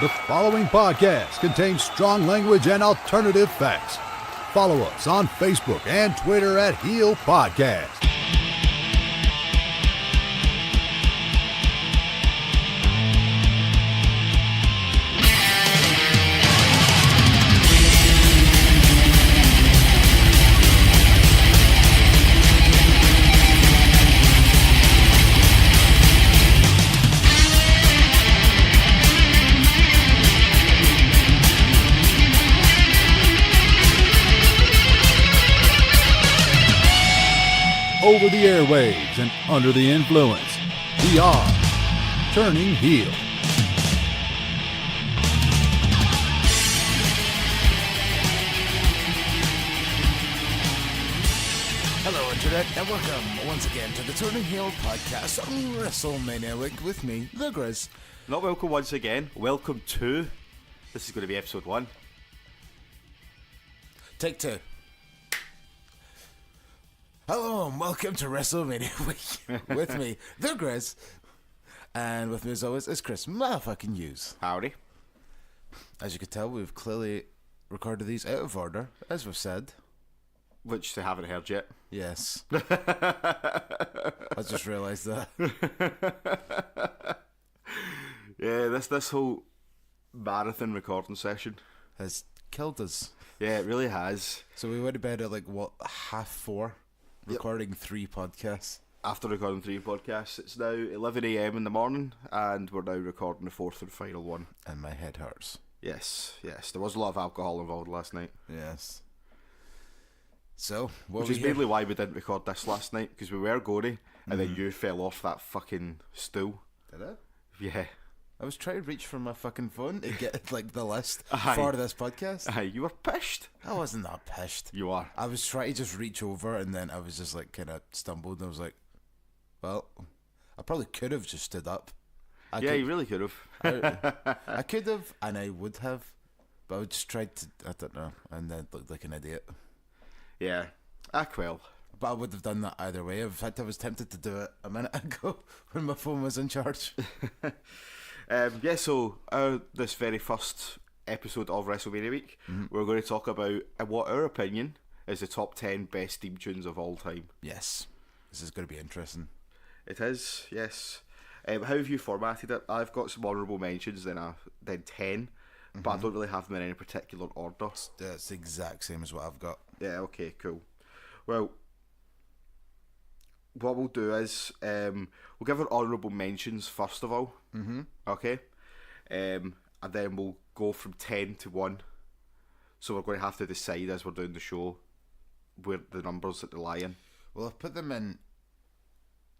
The following podcast contains strong language and alternative facts. Follow us on Facebook and Twitter at Heel Podcast. Over the airwaves and under the influence, we are Turning Heel. Hello, Internet, and welcome once again to the Turning Heel podcast on Wrestlemania Week with me, The Grizz. Not welcome once again, welcome to, this is going to be episode 1. Take 2. Hello, and welcome to Wrestlemania Week with me, The Grizz. And with me as always is Chris motherfucking Hughes. Howdy. As you can tell, we've clearly recorded these out of order, as we've said. Which they haven't heard yet. Yes. I just realised that. Yeah, this whole marathon recording session Has killed us. Yeah, it really has. So we went to bed at 4:30, recording 3 podcasts. After recording 3 podcasts, it's now 11 a.m. in the morning, and we're now recording the 4th and final one. And my head hurts. Yes, there was a lot of alcohol involved last night. Yes. So, what Which is mainly why we didn't record this last night, because we were going, and then you fell off that fucking stool. Did I? Yeah. I was trying to reach for my fucking phone to get the list Aye. for this podcast. Aye, you were pissed. I wasn't that pissed. You are. I was trying to just reach over, and then I was just kind of stumbled, and I was like, well, I probably could have just stood up. You really could have. I could have, and I would have, but I just tried to, I don't know, and then looked like an idiot. Yeah. Well. But I would have done that either way. In fact, I was tempted to do it a minute ago when my phone was in charge. So this very first episode of WrestleMania Week, we're going to talk about what our opinion is the top 10 best theme tunes of all time. Yes. This is going to be interesting. It is, yes. How have you formatted it? I've got some honourable mentions, then 10, but I don't really have them in any particular order. It's the exact same as what I've got. Yeah, okay, cool. Well, what we'll do is we'll give our honourable mentions first of all. Okay? And then we'll go from 10 to 1. So we're going to have to decide as we're doing the show where the numbers that they lie in. Well, I've put them in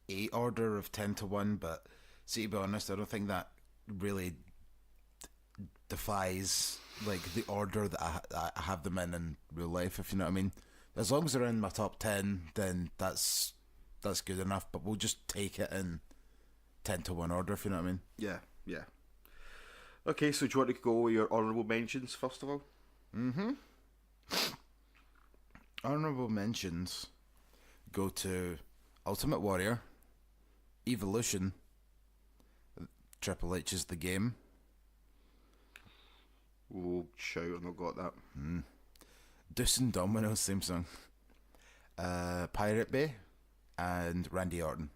8 order of 10 to 1, but see, to be honest, I don't think that really defies the order that I have them in real life, if you know what I mean. As long as they're in my top 10, then that's good enough, but we'll just take it in 10 to 1 order, if you know what I mean. Yeah. Okay, so do you want to go with your honourable mentions first of all? Honourable mentions go to Ultimate Warrior, Evolution, Triple H's The Game. Oh, shout, I've not got that. Deuce and Domino's theme song. Pirate Bay and Randy Orton.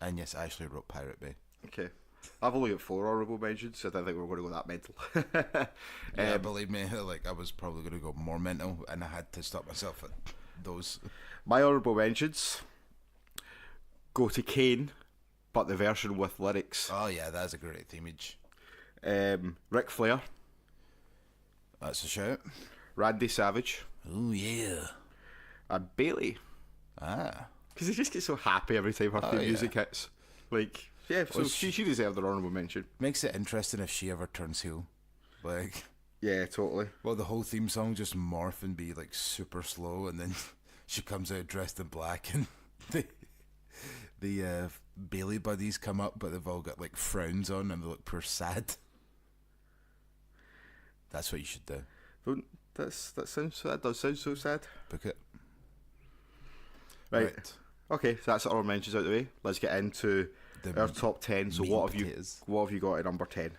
And yes, I actually wrote Pirate Bay. Okay. I've only got 4 honourable mentions, so I don't think we're going to go that mental. Yeah, believe me, I was probably going to go more mental, and I had to stop myself at those. My honourable mentions go to Kane, but the version with lyrics. Oh yeah, that's a great themage. Ric Flair, That's a shout. Randy Savage, Oh yeah. and Bailey. Ah. Because they just get so happy every time her theme music hits. So Well, she deserved an honourable mention. Makes it interesting if she ever turns heel. Yeah, totally. Well, the whole theme song just morph and be super slow, and then she comes out dressed in black, and the Bailey buddies come up, but they've all got frowns on, and they look pure sad. That's what you should do. That does sound so sad. Book it. Right. Okay, so that's our mentions out of the way. Let's get into our top 10. So what have you got at number 10?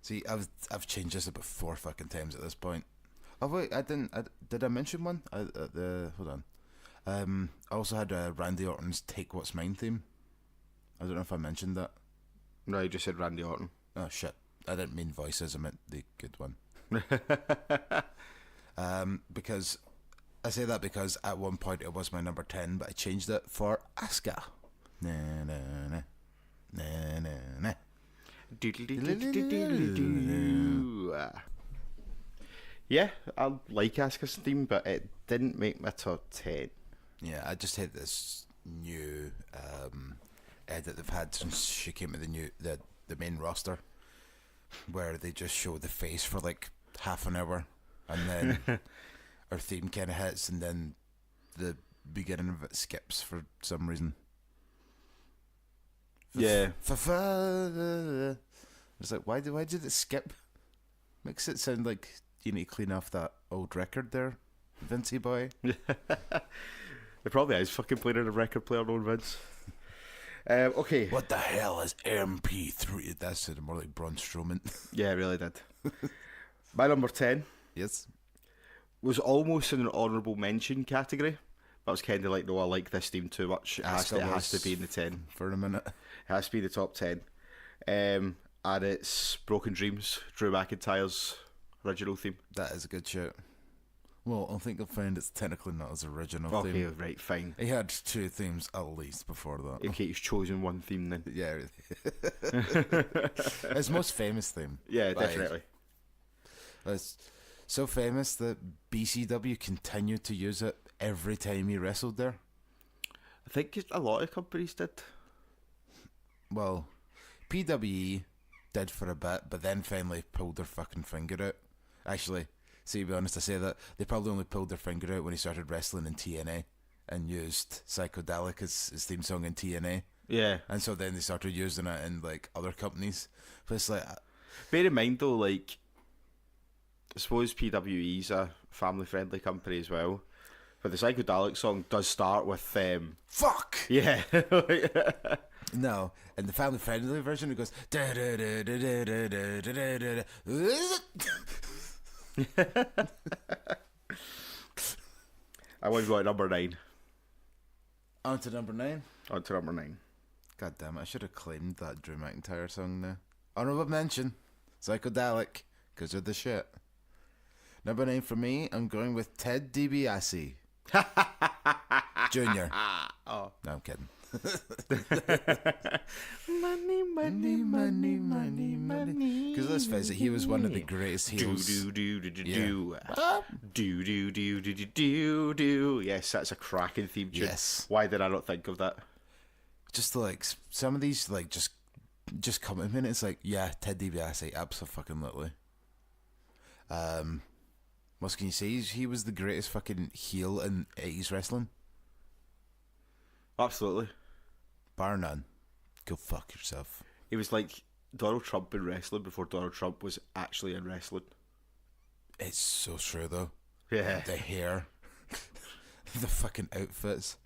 See, I've changed this about 4 fucking times at this point. Oh wait, I didn't. Did I mention one? Hold on. I also had Randy Orton's "Take What's Mine" theme. I don't know if I mentioned that. No, you just said Randy Orton. Oh shit! I didn't mean voices. I meant the good one. Because I say that because at one point it was my number 10, but I changed it for Asuka. Na na na na na na. Yeah, I like Asuka's theme, but it didn't make my top 10. Yeah, I just hate this new edit they've had since she came to the main roster, where they just show the face for like half an hour, and then her theme kind of hits, and then the beginning of it skips for some reason. Yeah. It's like, why did it skip? Makes it sound like you need to clean off that old record there, Vincey boy. It probably is fucking playing on a record player, no Vince. Okay. What the hell is MP3? That sounded more like Braun Strowman. Yeah, it really did. My number 10 Yes. was almost in an honourable mention category, but I was kind of like, no, I like this theme too much. It has to be in the 10. For a minute. It has to be the top 10. And it's Broken Dreams, Drew McIntyre's original theme. That is a good shout. Well, I think I'll find it's technically not his original Okay, theme. right, fine. He had 2 themes at least before that. Okay, he's chosen one theme then. Yeah. His most famous theme. Yeah, definitely. It's so famous that BCW continued to use it every time he wrestled there. I think a lot of companies did. Well, PWE did for a bit, but then finally pulled their fucking finger out. Actually, see, to be honest, I say that they probably only pulled their finger out when he started wrestling in TNA and used Psychedelic as his theme song in TNA. Yeah. And so then they started using it in like other companies. But it's like, Bear in mind though, like, I suppose PWE's a family-friendly company as well. But the Psychedelic song does start with fuck! Yeah. No, in the family friendly version it goes da da da da da da da da da. I want to go at number 9. On to number 9. On to number 9. God damn it, I should have claimed that Drew McIntyre song now. Honorable mention, Psychedelic, because of the shit. Number 9 for me, I'm going with Ted DiBiase. Junior. Oh. No, I'm kidding. Money, money, money, money, money. Because let's face it, he was one of the greatest heels. Do. Yes, that's a cracking theme tune. Yes. Why did I not think of that? Just like some of these, like just come in and it's like, yeah, Ted DiBiase, absolutely. What can you say? He was the greatest fucking heel in 80s wrestling. Absolutely. Bar none. Go fuck yourself. He was like Donald Trump in wrestling before Donald Trump was actually in wrestling. It's so true though. Yeah. The hair. The fucking outfits.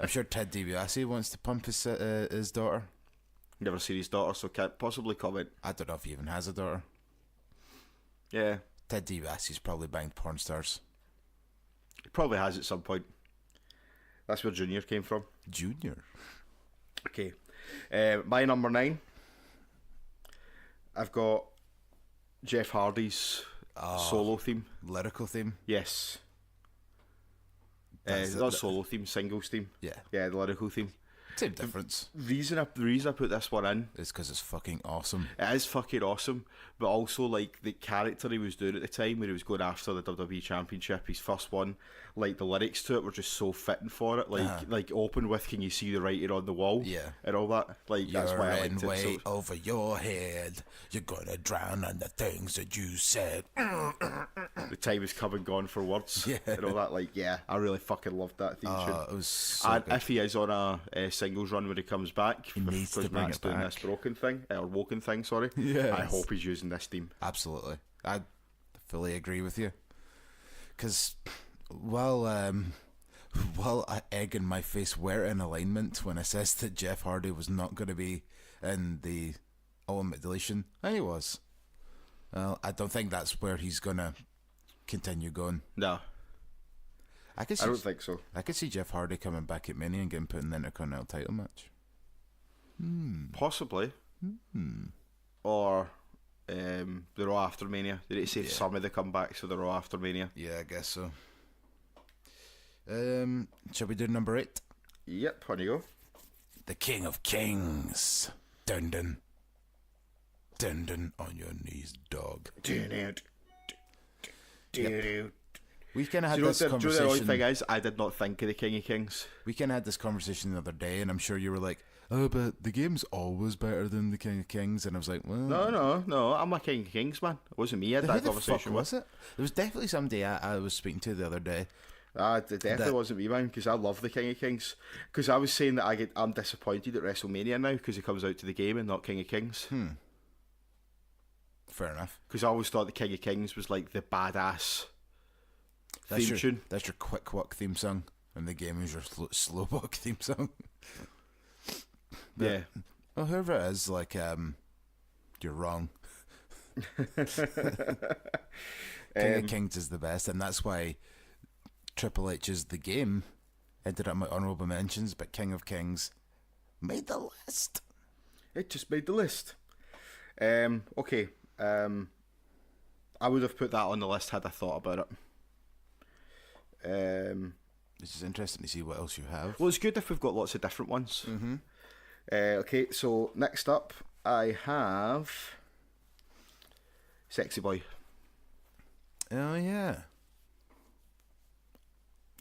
I'm sure Ted DiBiase wants to pump his daughter. Never seen his daughter, so can't possibly comment. I don't know if he even has a daughter. Yeah. Ted DiBiase's probably banged porn stars. He probably has at some point. That's where Junior came from. Junior. Okay. My number 9. I've got Jeff Hardy's solo theme. Lyrical theme. Yes. That's not solo theme, singles theme. Yeah. Yeah, the lyrical theme. Same difference. The reason I put this one in It's because it's fucking awesome. It is fucking awesome, but also like the character he was doing at the time when he was going after the WWE Championship, his first one, like the lyrics to it were just so fitting for it. Like open with "Can you see the writing on the wall?" Yeah, and all that. Like You're that's why I in liked it. way over your head. You're gonna drown on the things that you said. The time is come and gone for words. Yeah, and all that. Like yeah, I really fucking loved that theme tune. It was so and good. if he is on a singles run when he comes back, He needs to because bring Matt's it doing back. this broken thing or woken thing. Sorry. Yes. I hope he's using this theme. Absolutely, I fully agree with you. Because while Egg and my face were in alignment when I says that Jeff Hardy was not going to be in the Ultimate Deletion. And he was. Well, I don't think that's where he's gonna continue going. No, I don't think so. I could see Jeff Hardy coming back at Mania and getting put in the Intercontinental title match. Possibly. Or the Raw after Mania. They need to save some of the comeback, so the Raw after Mania. Yeah, I guess so. Shall we do number 8? Yep, on you go. The King of Kings. Dun dun. Dun dun on your knees, dog. We kind of had this conversation. The only thing is, I did not think of the King of Kings. We kind of had this conversation the other day, and I'm sure you were like, "Oh, but the game's always better than the King of Kings." And I was like, "Well, no, I'm a King of Kings man. It wasn't me. I had that conversation. Fuck was it? There was definitely somebody I was speaking to the other day. It definitely wasn't me, man, because I love the King of Kings. Because I was saying that I'm disappointed at WrestleMania now because it comes out to the game and not King of Kings. Fair enough. Because I always thought the King of Kings was like the badass theme tune. That's your quick walk theme song, and the game is your slow walk theme song. But, yeah. Well, whoever it is, like, you're wrong. King of Kings is the best, and that's why Triple H's The Game ended up my honourable mentions, but King of Kings made the list. It just made the list. Okay. I would have put that on the list had I thought about it. This is interesting to see what else you have. Well, it's good if we've got lots of different ones. Okay, so next up I have Sexy Boy. Oh, yeah.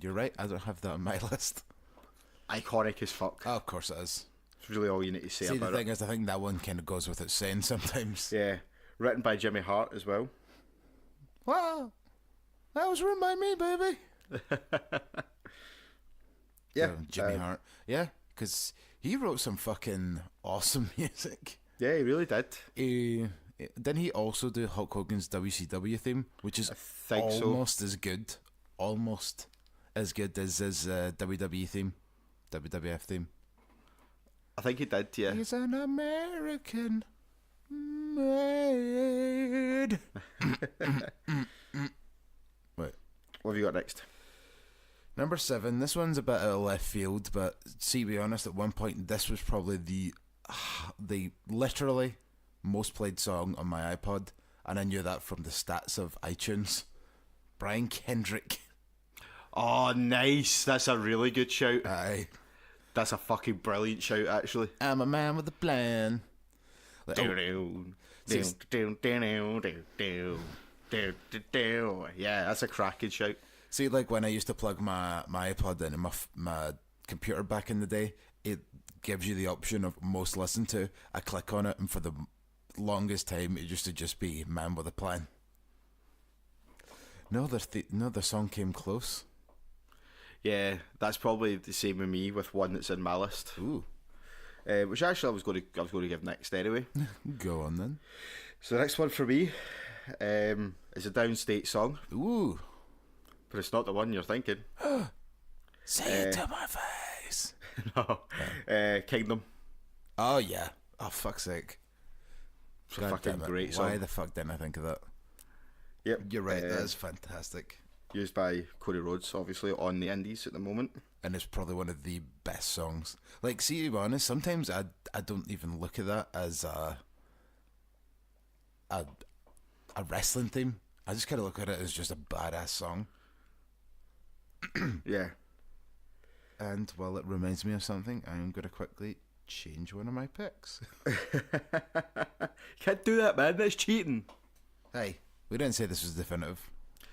You're right, I don't have that on my list. Iconic as fuck. Oh, of course it is. It's really all you need to say about it. See, the thing is, I think that one kind of goes without saying sometimes. Yeah. Written by Jimmy Hart as well. Wow. That was written by me, baby. Yeah. So, Jimmy Hart. Yeah, because he wrote some fucking awesome music. Yeah, he really did. Didn't he also do Hulk Hogan's WCW theme, which is almost as good as his WWE theme, WWF theme? I think he did, yeah. He's an American made. Wait. What have you got next? Number 7. This one's a bit out of left field, but see, to be honest, at one point this was probably the literally most played song on my iPod, and I knew that from the stats of iTunes. Brian Kendrick. Oh, nice. That's a really good shout. Aye. That's a fucking brilliant shout, actually. I'm a man with a plan. Like, yeah, that's a cracking shout. See, like when I used to plug my iPod into my computer back in the day, it gives you the option of most listened to. I click on it, and for the longest time, it used to just be Man with a Plan. No, the song came close. Yeah, that's probably the same with me with one that's in my list. Ooh. Which actually I was going to give next anyway. Go on then. So the next one for me is a downstate song. Ooh. But it's not the one you're thinking. Say it to my face. No. Kingdom. Oh yeah. Oh fuck's sake. It's a fucking great song. Why the fuck didn't I think of that? Yep. You're right, that is fantastic. Used by Cody Rhodes, obviously, on the indies at the moment. And it's probably one of the best songs. Like, see, to be honest, sometimes I don't even look at that as a wrestling theme. I just kind of look at it as just a badass song. Yeah. And, well, it reminds me of something. I'm going to quickly change one of my picks. Can't do that, man. That's cheating. Hey, we didn't say this was definitive.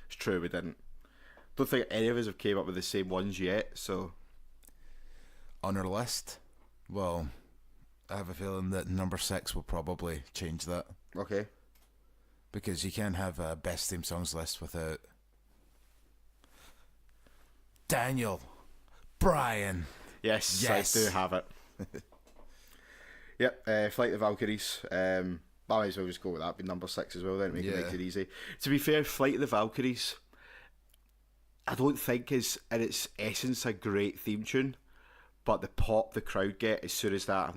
It's true, we didn't. Don't think any of us have came up with the same ones yet, so... On our list, well, I have a feeling that number 6 will probably change that. Okay. Because you can't have a best theme songs list without Daniel Bryan. Yes, I do have it. Yep, Flight of the Valkyries. I might as well just go with that, be number 6 as well, then it makes it easy. To be fair, Flight of the Valkyries, I don't think is in its essence a great theme tune, but the pop the crowd get as soon as that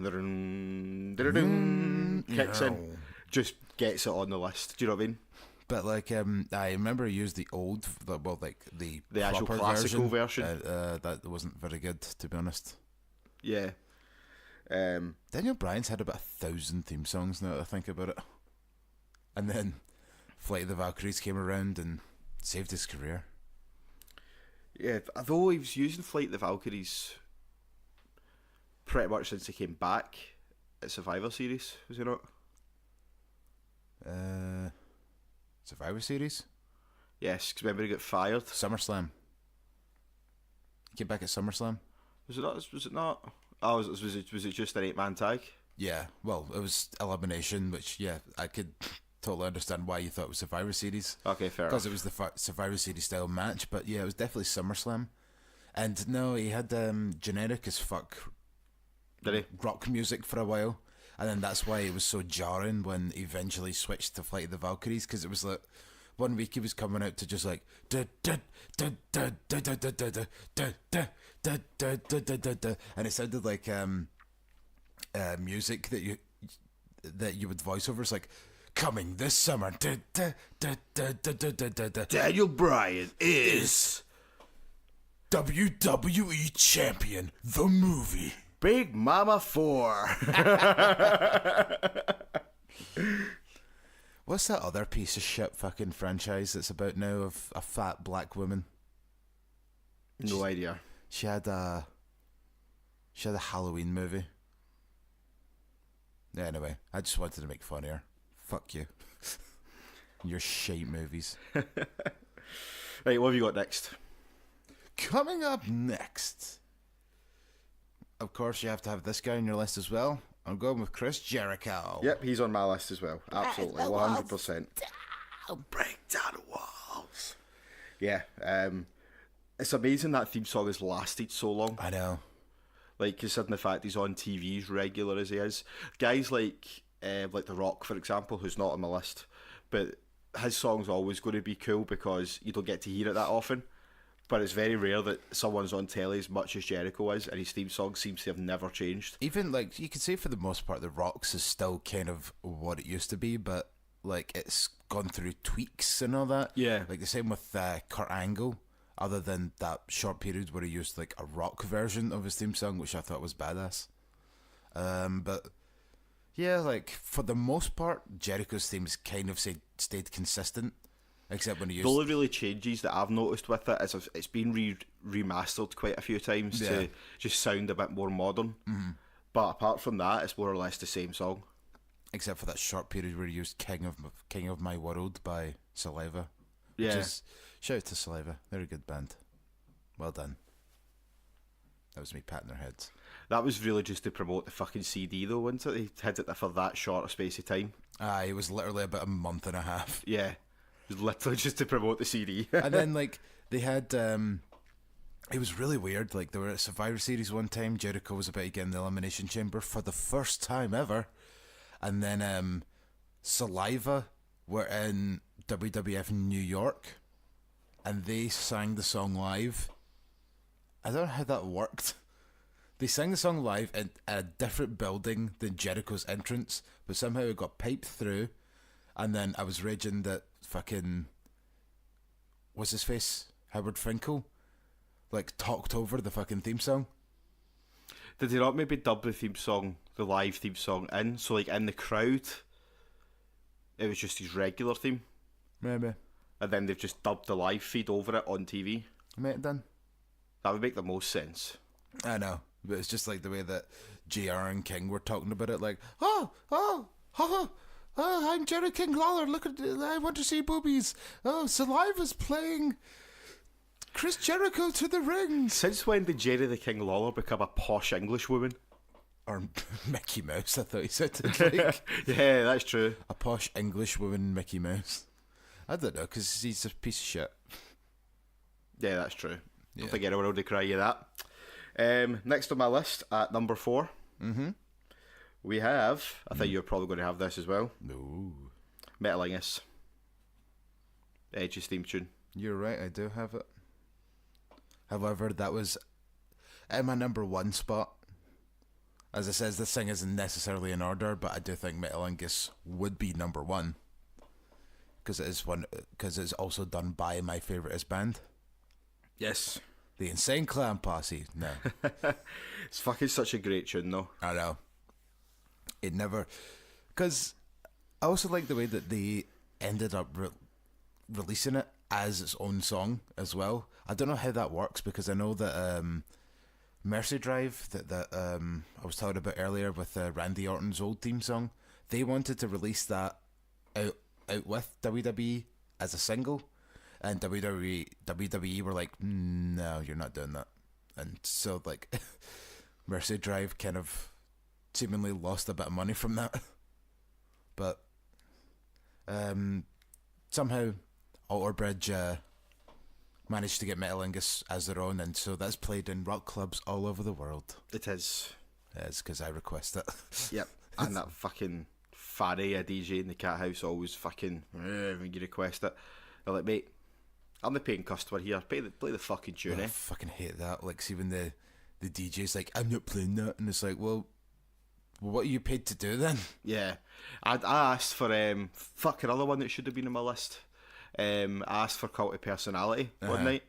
kicks in, just gets it on the list. Do you know what I mean? But like, I remember I used the old, like the actual proper classical version. That wasn't very good, to be honest. Yeah. Daniel Bryan's had about 1,000 theme songs now that I think about it. And then Flight of the Valkyries came around and saved his career. Yeah, although he was using Flight of the Valkyries pretty much since he came back at Survivor Series, was he not? Survivor Series? Yes, because remember he got fired. SummerSlam. He came back at SummerSlam. Was it not? Oh, was it just an 8-man tag? Yeah, well, it was elimination, which, yeah, I could totally understand why you thought it was Survivor Series. Okay, fair Because enough. it was the Survivor Series style match, but yeah, it was definitely SummerSlam. And no, he had generic as fuck Did he? rock music for a while. And then that's why it was so jarring when he eventually switched to Flight of the Valkyries, because it was like, one week he was coming out to just like and it sounded like music that you would voice over. It's like, coming this summer, Daniel Bryan is WWE Champion, the movie. Big Mama 4. What's that other piece of shit fucking franchise that's about now of a fat black woman? No idea. She had a Halloween movie. Yeah, anyway, I just wanted to make fun of her. Fuck you. Your shite movies. Right, what have you got next? Coming up next. Of course, you have to have this guy on your list as well. I'm going with Chris Jericho. Yep, he's on my list as well. Absolutely, 100%. Break down the walls. Yeah, it's amazing that theme song has lasted so long. I know. Like, considering the fact he's on TV as regular as he is. Guys like The Rock, for example, who's not on my list, but his song's always going to be cool because you don't get to hear it that often. But it's very rare that someone's on telly as much as Jericho is, and his theme song seems to have never changed. Even, like, you could say for the most part, The Rock's is still kind of what it used to be, but, like, it's gone through tweaks and all that. Yeah. Like, the same with Kurt Angle, other than that short period where he used, like, a rock version of his theme song, which I thought was badass. But, yeah, like, for the most part, Jericho's themes kind of stayed consistent. Except when he used... The only really changes that I've noticed with it is it's been remastered quite a few times to just sound a bit more modern. Mm-hmm. But apart from that, it's more or less the same song. Except for that short period where he used King of My World by Saliva. Yeah. Shout out to Saliva. They're a good band. Well done. That was me patting their heads. That was really just to promote the fucking CD though, wasn't it? He had it for that short a space of time. It was literally about a month and a half. Yeah. It was literally just to promote the CD. And then, like, they had... it was really weird. Like, they were at Survivor Series one time. Jericho was about to get in the Elimination Chamber for the first time ever. And then Saliva were in WWF in New York. And they sang the song live. I don't know how that worked. They sang the song live in a different building than Jericho's entrance. But somehow it got piped through. And then I was raging that fucking... What's his face? Howard Finkel? Like, talked over the fucking theme song. Did they not maybe dub the theme song, the live theme song, in? So, like, in the crowd, it was just his regular theme. Maybe. And then they've just dubbed the live feed over it on TV. Might have done. That would make the most sense. I know. But it's just like the way that JR and King were talking about it. Like, I'm Jerry King Lawler. Look at it. I want to see boobies. Oh, Saliva's playing Chris Jericho to the ring. Since when did Jerry the King Lawler become a posh English woman? Or Mickey Mouse, I thought he sounded like. Yeah, that's true. A posh English woman, Mickey Mouse. I don't know, because he's a piece of shit. Yeah, that's true. Yeah. Don't think anyone will decry you that. Next on my list, at number 4, we have, I think you're probably going to have this as well. No. Metalingus. Edge's theme tune. You're right, I do have it. However, that was... in my number one spot, as I says, this thing isn't necessarily in order, but I do think Metalingus would be number one because it's also done by my favouriteest band. Yes. The Insane Clown Posse. No. It's fucking such a great tune, though. I know. It never... Because I also like the way that they ended up releasing it as its own song as well. I don't know how that works, because I know that Mercy Drive, that I was talking about earlier with Randy Orton's old theme song, they wanted to release that out with WWE as a single. And WWE were like, no, you're not doing that. And so, like, Mercy Drive kind of seemingly lost a bit of money from that. But somehow Alter Bridge managed to get Metalingus as their own, and so that's played in rock clubs all over the world. It is. It's because I request it. Yep. And that fucking Farry, a DJ in the Cat House, always fucking, when you request it, they're like, mate, I'm the paying customer here. Play the fucking tune, I eh? fucking hate that. Like, see when the DJ's like, I'm not playing that, and it's like, well, what are you paid to do then? Yeah. I asked for fuck another one that should have been on my list. I asked for Cult of Personality one night,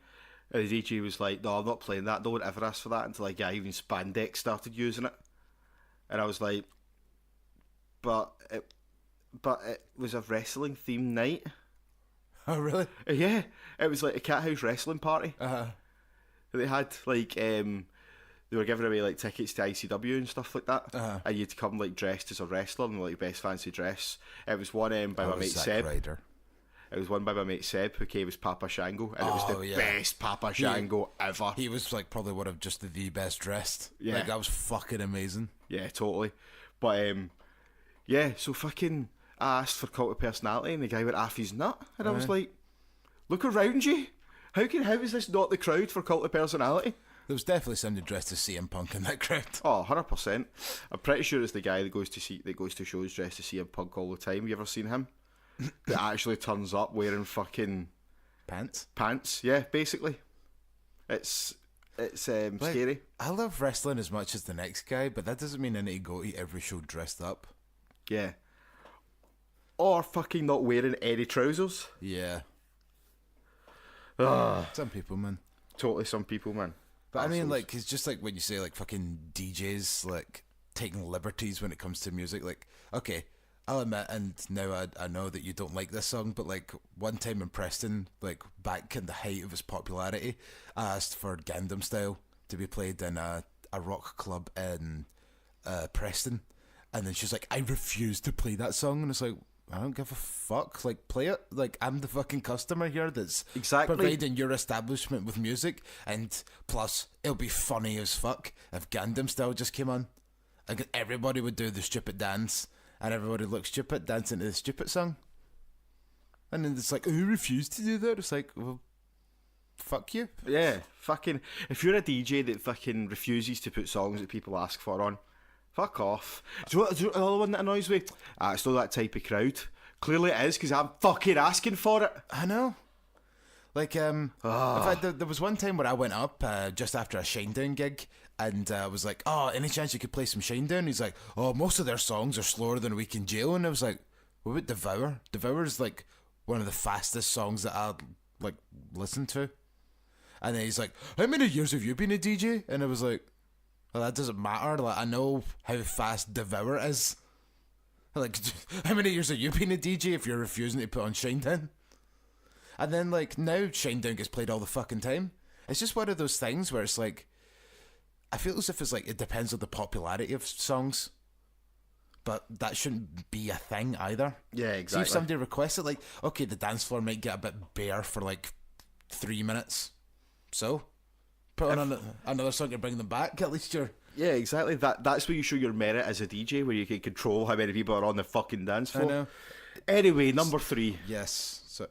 and the DJ was like, no, I'm not playing that. Don't ever ask for that until like even Spandex started using it. And I was like, but it was a wrestling themed night. Oh, really? Yeah, it was like a Cat House wrestling party. They had like they were giving away like tickets to ICW and stuff like that, and you'd come like dressed as a wrestler and like best fancy dress. It was one by my mate Seb. Ryder. It was one by my mate Seb, who came as Papa Shango, and it was the best Papa Shango ever. He was like probably one of just the best dressed. Yeah, like that was fucking amazing. Yeah, totally. But yeah, so fucking. I asked for Cult of Personality, and the guy went off his nut, and I was like, "Look around you. How is this not the crowd for Cult of Personality?" There was definitely somebody dressed as CM Punk in that crowd. Oh, 100%. I'm pretty sure it's the guy that goes to shows dressed as CM Punk all the time. You ever seen him? That actually turns up wearing fucking pants. Yeah, basically. It's scary. I love wrestling as much as the next guy, but that doesn't mean I need to go to every show dressed up. Yeah. Or fucking not wearing any trousers. Yeah. Some people, man. Totally some people, man. But I mean, like, it's just like when you say, like, fucking DJs, like, taking liberties when it comes to music. Like, okay, I'll admit, and now I know that you don't like this song, but, like, one time in Preston, like, back in the height of its popularity, I asked for Gangnam Style to be played in a rock club in Preston. And then she's like, I refuse to play that song. And it's like, I don't give a fuck. Like, play it. Like, I'm the fucking customer here that's providing your establishment with music. And plus, it'll be funny as fuck if Gangnam Style just came on. Like, everybody would do the stupid dance, and everybody looks stupid dancing to the stupid song. And then it's like, oh, you refuse to do that? It's like, well, fuck you. Yeah, fucking. If you're a DJ that fucking refuses to put songs that people ask for on, fuck off. Do you know another one that annoys me? It's not that type of crowd. Clearly it is, because I'm fucking asking for it. I know. Like, in fact, there was one time where I went up just after a Shinedown gig, and I was like, oh, any chance you could play some Shinedown? He's like, oh, most of their songs are slower than A Week in Jail. And I was like, what about Devour? Devour is like one of the fastest songs that I like listen to. And then he's like, how many years have you been a DJ? And I was like, well, that doesn't matter. Like, I know how fast Devour is. Like, how many years have you been a DJ if you're refusing to put on Shinedown? And then, like, now Shinedown gets played all the fucking time. It's just one of those things where it's like, I feel as if it's like, it depends on the popularity of songs. But that shouldn't be a thing either. Yeah, exactly. See if somebody requests it, like, okay, the dance floor might get a bit bare for like 3 minutes. So, put on another song to bring them back. At least you're... Yeah, exactly. That's where you show your merit as a DJ, where you can control how many people are on the fucking dance floor. I know. Anyway, number 3. Yes. So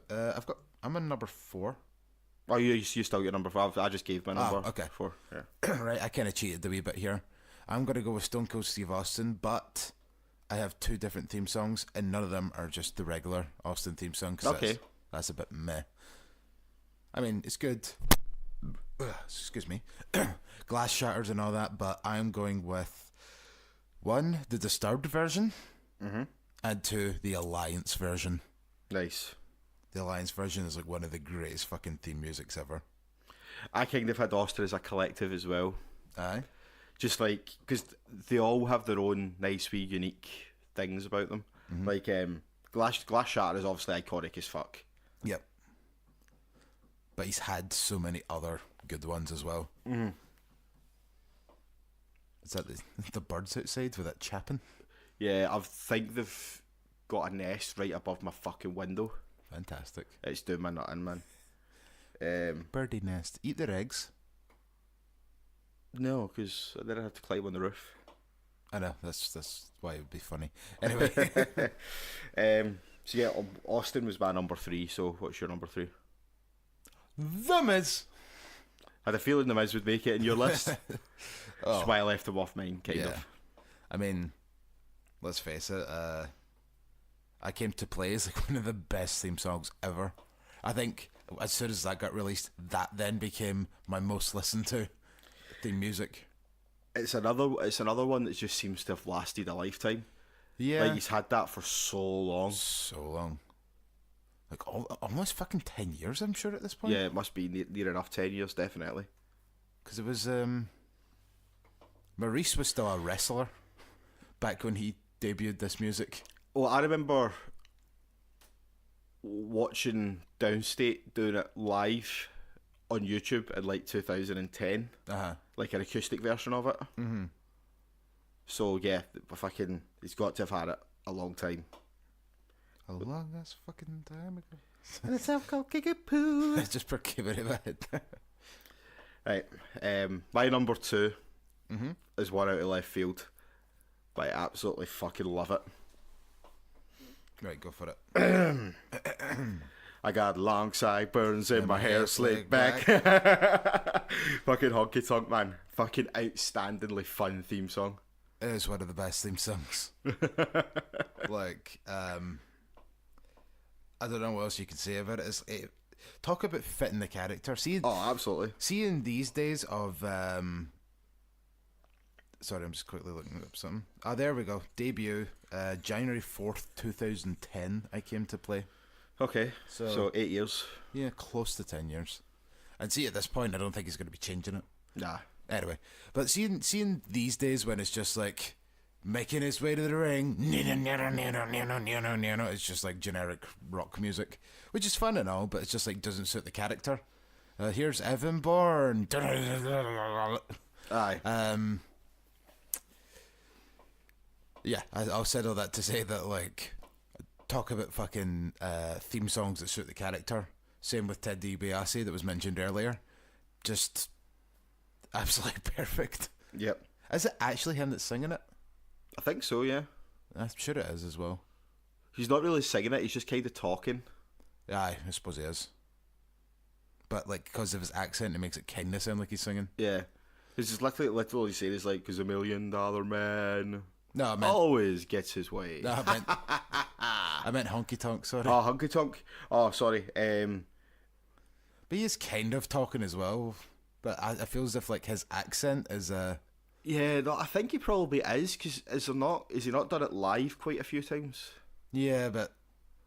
I'm on number 4. Oh, you still get number 5. I just gave my number. Okay. 4. Yeah. Right, I kind of cheated a wee bit here. I'm going to go with Stone Cold Steve Austin, but I have 2 different theme songs, and none of them are just the regular Austin theme song. Okay. That's a bit meh. I mean, it's good. Excuse me. glass shatters and all that, but I'm going with 1, the Disturbed version, and 2, the Alliance version. Nice. The Alliance version is like one of the greatest fucking theme musics ever. I kind of had Austin as a collective as well. Aye. Just like, because they all have their own nice wee unique things about them. Like, Glass Shatter is obviously iconic as fuck. Yep. But he's had so many other good ones as well. Is that the birds outside with that chapping? Yeah, I think they've got a nest right above my fucking window. Fantastic. It's doing my nutting, man. Birdie nest. Eat their eggs. No, because then I'd have to climb on the roof. I know, that's why it would be funny. Anyway. So yeah, Austin was my number 3, so what's your number 3? The Miz. I had a feeling The Miz would make it in your list. Oh. That's why I left him off mine, kind of. I mean, let's face it, I Came to Play is like one of the best theme songs ever. I think as soon as that got released, that then became my most listened to theme music. It's another one that just seems to have lasted a lifetime. Yeah. Like, he's had that for so long. So long. Like, almost fucking 10 years, I'm sure, at this point. Yeah, it must be near enough 10 years, definitely. Because it was, Maurice was still a wrestler back when he debuted this music. Well, I remember watching Downstate doing it live on YouTube in like 2010. Like an acoustic version of it. Mm-hmm. So yeah, he's got to have had it a long time. A long ass fucking time ago. And it's called Kickapoo. It's just for giving it a hit. Right. My number 2 is one out of left field, but I absolutely fucking love it. Right, go for it. I got long sideburns and my hair slicked back. Fucking Honky Tonk Man. Fucking outstandingly fun theme song. It is one of the best theme songs. Like, I don't know what else you can say about it. Talk about fitting the character. Oh, absolutely. Seeing these days of... sorry, I'm just quickly looking up something. Oh, there we go. Debut, January 4th, 2010, I Came to Play. Okay, so 8 years. Yeah, close to 10 years. And see, at this point, I don't think he's going to be changing it. Nah. Anyway, but seeing these days when it's just like making his way to the ring, it's just like generic rock music, which is fun and all, but it's just like doesn't suit the character. Here's Evan Bourne. Aye. Yeah, I'll said all that to say that, like, talk about fucking theme songs that suit the character. Same with Ted DiBiase that was mentioned earlier. Just absolutely perfect. Yep. Is it actually him that's singing it? I think so, yeah. I'm sure it is as well. He's not really singing it, he's just kind of talking. Aye, I suppose he is. But, like, because of his accent, it makes it kind of sound like he's singing. Yeah. It's just literally saying is like, because $1 million man No, I meant... always gets his way. No, I meant Honky Tonk, sorry. Oh, Honky Tonk. Oh, sorry. But he is kind of talking as well. But I feel as if, like, his accent is... Yeah, no, I think he probably is, because has he not done it live quite a few times? Yeah, but...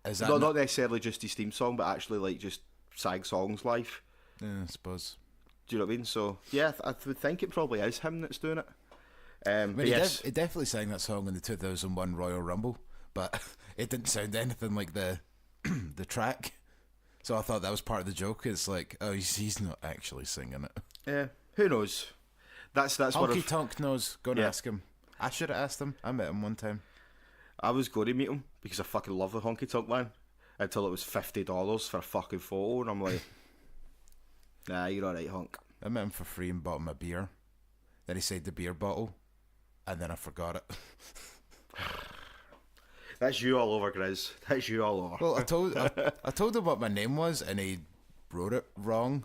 Is that not necessarily just his theme song, but actually, like, just sang songs live. Yeah, I suppose. Do you know what I mean? So, yeah, I would think it probably is him that's doing it. I mean, yes. he definitely sang that song in the 2001 Royal Rumble, but it didn't sound anything like the the track. So I thought that was part of the joke. It's like, oh, he's not actually singing it. Yeah, who knows? That's Honky Tonk knows. Go and Yeah. ask him. I should have asked him. I met him one time. I was going to meet him because I fucking love the Honky Tonk Man until it was $50 for a fucking photo, and I'm like, nah, you're alright, honk. I met him for free and bought him a beer. Then he said the beer bottle, and then I forgot it. That's you all over, Grizz. That's you all over. Well, I told him what my name was, and he wrote it wrong.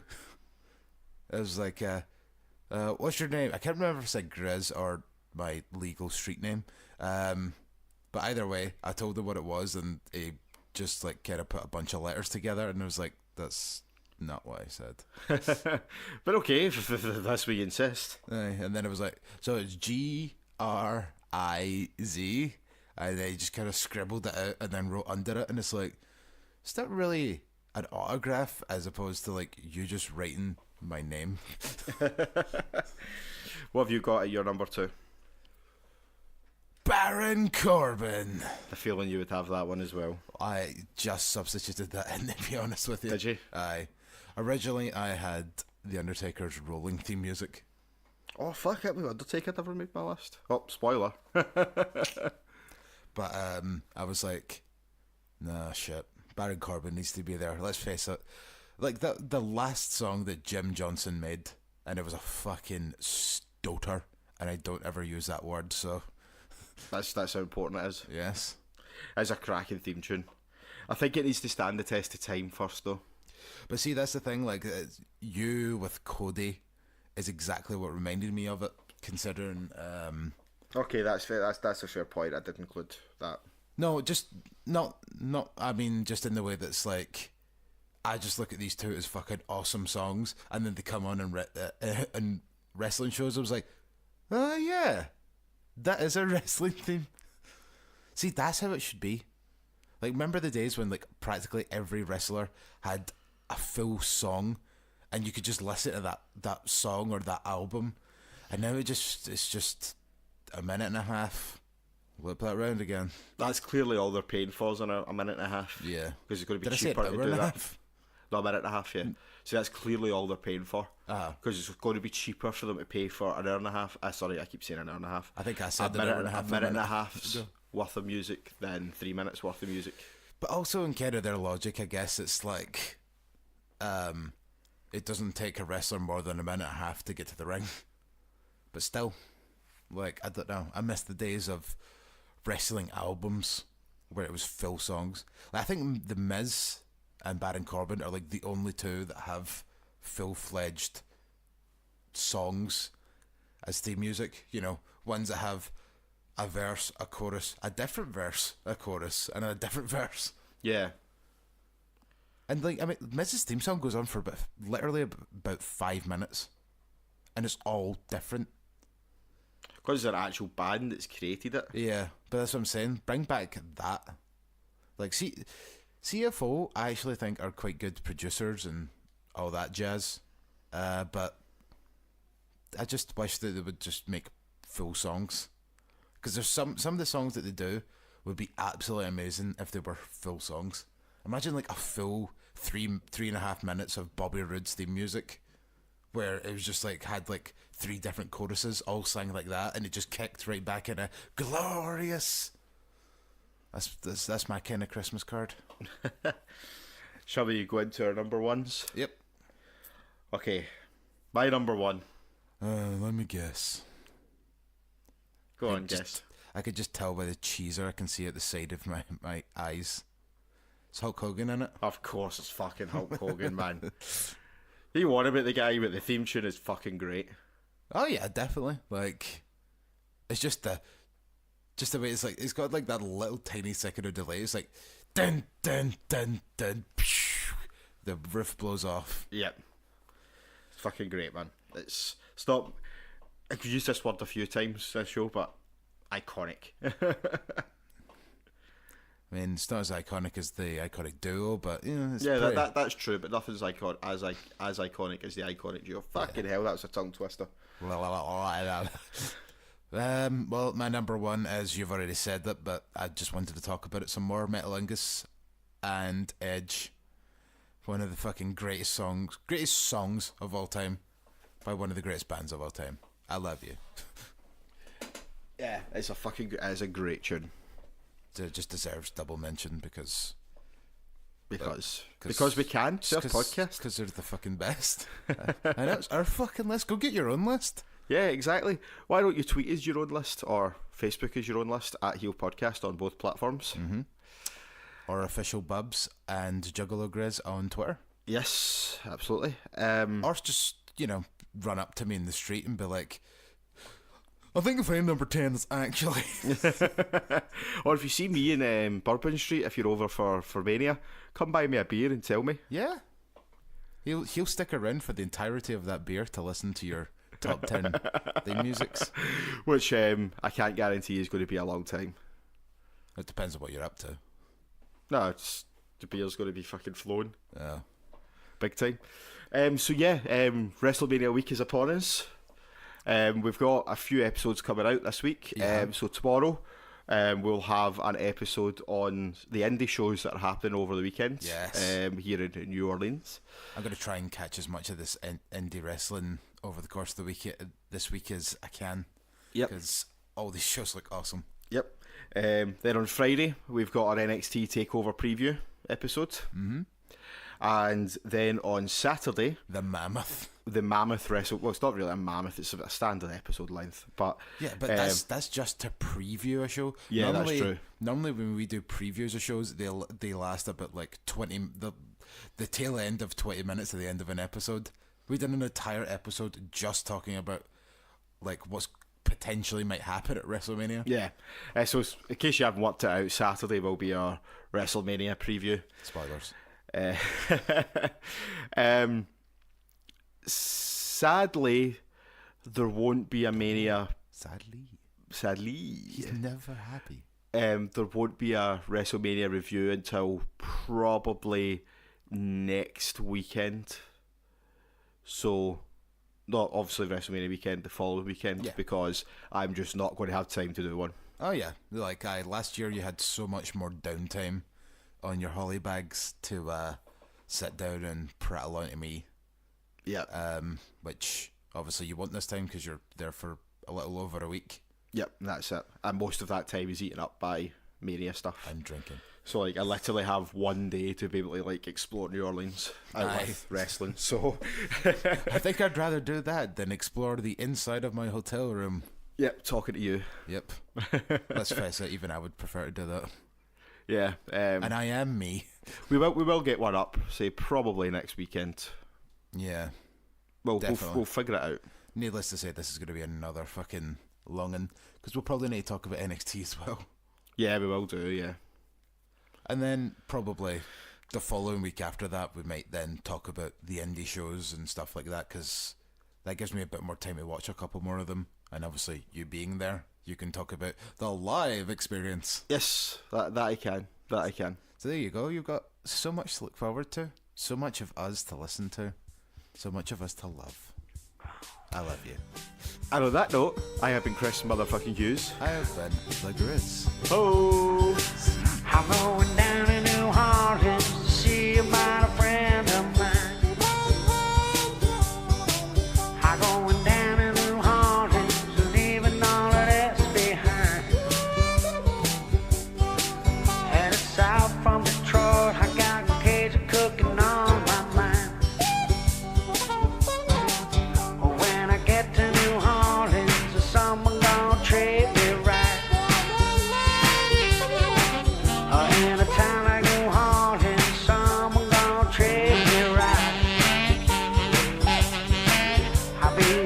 It was like, what's your name? I can't remember if I said Grizz or my legal street name. But either way, I told him what it was, and he just like kind of put a bunch of letters together, and I was like, that's not what I said. But okay, if that's what you insist. And then it was like, so it's Griz, and they just kind of scribbled it out and then wrote under it, and it's like, is that really an autograph as opposed to like you just writing my name? What have you got at your number 2? Baron Corbin. The feeling you would have that one as well. I just substituted that in, to be honest with you. Did you? Aye. Originally, I had The Undertaker's rolling theme music. Oh, fuck it, Undertaker never made my list. Oh, spoiler. But I was like, nah, shit. Baron Corbin needs to be there. Let's face it. Like, the last song that Jim Johnson made, and it was a fucking stoter, and I don't ever use that word, so... That's how important it is. Yes. It's a cracking theme tune. I think it needs to stand the test of time first, though. But see, that's the thing, like, you with Cody is exactly what reminded me of it, considering... Okay, that's fair. That's a fair point. I did include that. No, just not. I mean, just in the way that's like, I just look at these two as fucking awesome songs, and then they come on and wrestling shows. I was like, oh yeah, that is a wrestling theme. See, that's how it should be. Like, remember the days when like practically every wrestler had a full song, and you could just listen to that song or that album, and now it's just a minute and a half. Whip that round again. That's clearly all they're paying for is a minute and a half. Yeah. Because it's going to be Did cheaper I say an to hour do and a that. half? No, a minute and a half, yeah. So that's clearly all they're paying for. Uh-huh. Because it's going to be cheaper for them to pay for an hour and a half. Sorry, I keep saying an hour and a half. I think I said a minute and a half half's ago. worth of music than 3 minutes worth of music. But also in kind of their logic, I guess it's like, it doesn't take a wrestler more than a minute and a half to get to the ring. But still, like, I don't know. I miss the days of wrestling albums where it was full songs. Like, I think The Miz and Baron Corbin are like the only two that have full-fledged songs as theme music. You know, ones that have a verse, a chorus, a different verse, a chorus, and a different verse. Yeah. And like, I mean, Miz's theme song goes on for literally about 5 minutes, and it's all different. Because it's an actual band that's created it. Yeah, but that's what I'm saying. Bring back that. Like, CFO, I actually think are quite good producers and all that jazz. But I just wish that they would just make full songs. Because there's some of the songs that they do would be absolutely amazing if they were full songs. Imagine like a full 3.5 minutes of Bobby Roode's theme music, where it was just like had like 3 different choruses all sang like that, and it just kicked right back in a glorious. That's my kind of Christmas card. Shall we go into our number ones? Yep. Okay, my number 1. Let me guess. Go on, guess. I could just tell by the cheeser I can see at the side of my eyes. Is Hulk Hogan in it? Of course, it's fucking Hulk Hogan, man. You want about the guy, but the theme tune is fucking great. Oh yeah, definitely. Like, it's just the way it's like, it's got like that little tiny second of delay. It's like, dun dun dun dun. Phew, the roof blows off. Yep. It's fucking great, man. It's stop. I've used this word a few times this show, but iconic. I mean, it's not as iconic as the iconic duo, but you know, it's yeah, pretty... that's true. But nothing's as iconic as the iconic duo. Fucking hell, that was a tongue twister. Well, my number 1 is, you've already said that, but I just wanted to talk about it some more. Metal Angus and Edge, one of the fucking greatest songs of all time, by one of the greatest bands of all time. I love you. Yeah, it's a great tune. It just deserves double mention because we can. It's our podcast. Because they're the fucking best. I know, it's our fucking list. Go get your own list. Yeah, exactly. Why don't you tweet us your own list, or Facebook is your own list at Heel Podcast on both platforms? Mm-hmm. Or official Bubs and Juggalo Grizz on Twitter. Yes, absolutely. Or just, run up to me in the street and be like, I think frame number 10 is actually... Or if you see me in Bourbon Street, if you're over for Mania, come buy me a beer and tell me. Yeah. He'll stick around for the entirety of that beer to listen to your top 10 theme musics. Which I can't guarantee is going to be a long time. It depends on what you're up to. No, it's the beer's going to be fucking flowing. Yeah. Big time. WrestleMania week is upon us. We've got a few episodes coming out this week. Yeah. So tomorrow we'll have an episode on the indie shows that are happening over the weekend. Yes. Here in New Orleans. I'm going to try and catch as much of this indie wrestling over the course of the week this week as I can. Yep. Because all these shows look awesome. Yep. Then on Friday we've got our NXT Takeover preview episode. Mm-hmm. And then on Saturday, the Mammoth wrestle. Well, it's not really a mammoth; it's a standard episode length. But yeah, but that's just to preview a show. Yeah, normally, that's true. Normally, when we do previews of shows, they last about like 20. The tail end of 20 minutes at the end of an episode. We did an entire episode just talking about like what's potentially might happen at WrestleMania. Yeah. So in case you haven't worked it out, Saturday will be our WrestleMania preview. Spoilers. Sadly, there won't be a Mania. Sadly, he's never happy. There won't be a WrestleMania review until probably next weekend. So, not obviously WrestleMania weekend, the following weekend, because I'm just not going to have time to do one. Oh yeah, like last year you had so much more downtime on your holly bags to sit down and prattle on to me. Yeah. Which obviously you want this time because you're there for a little over a week. Yep, that's it. And most of that time is eaten up by Mania stuff. And drinking. So like I literally have one day to be able to like explore New Orleans with wrestling. So I think I'd rather do that than explore the inside of my hotel room. Yep, talking to you. Yep. Let's face it, even I would prefer to do that. Yeah. And I am me. We will get one up, say probably next weekend. Yeah. We'll figure it out. Needless to say, this is going to be another fucking longin', because we'll probably need to talk about NXT as well. Yeah, we will do, yeah. And then probably the following week after that, we might then talk about the indie shows and stuff like that, because that gives me a bit more time to watch a couple more of them. And obviously, you being there, you can talk about the live experience. Yes, that I can. That I can. So there you go. You've got so much to look forward to, so much of us to listen to, so much of us to love. I love you. And on that note, I have been Chris motherfucking Hughes. I have been the Grizz. Oh, I'm going down to New Orleans to see about a friend of mine. I'm going down to New Orleans, leaving all of this behind. Headed south from Detroit, I got a cage of cooking on my mind. When I get to New Orleans, someone gonna treat me right. In a town like New Orleans, someone gonna treat me right. I'll be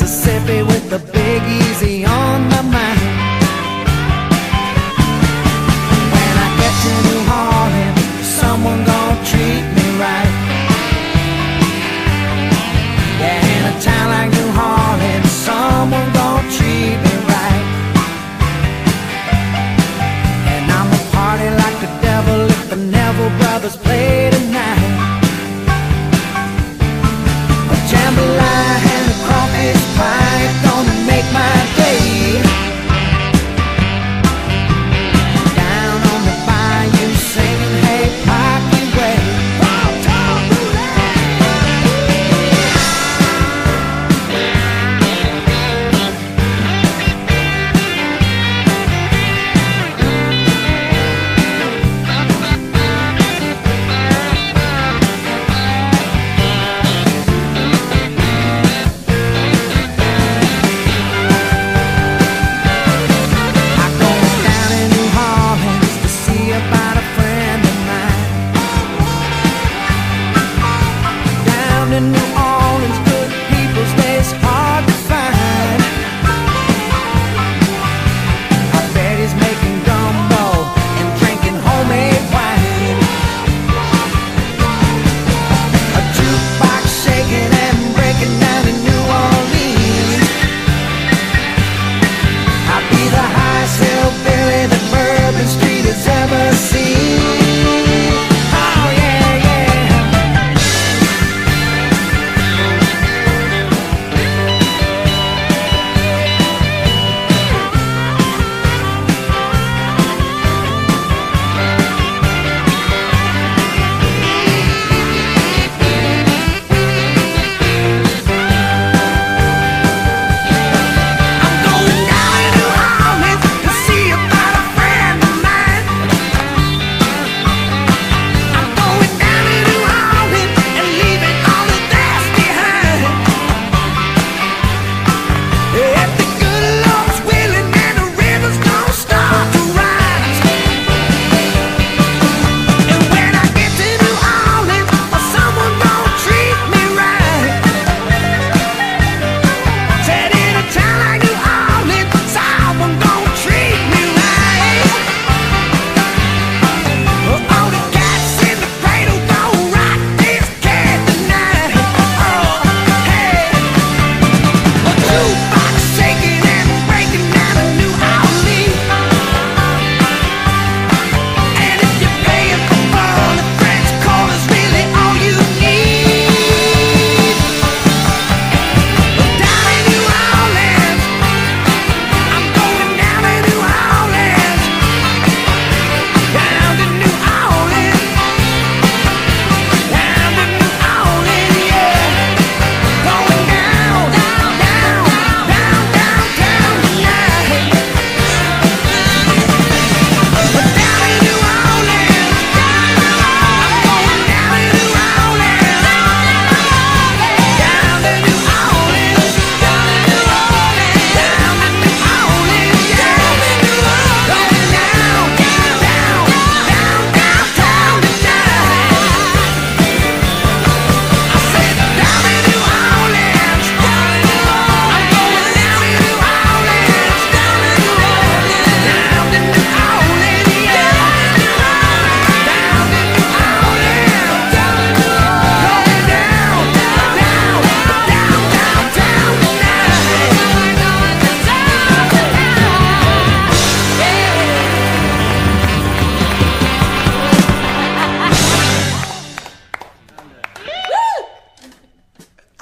Mississippi with the Big Easy on my mind. When I get to New Orleans, someone gonna treat me right. Yeah, in a town like New Orleans, someone gonna treat me right. And I'ma party like the devil if the Neville Brothers play tonight. A jambalaya and a crawfish pie gonna make my day. Down on the bayou singing, hey, Pocky Way.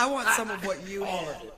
I want some of what you had.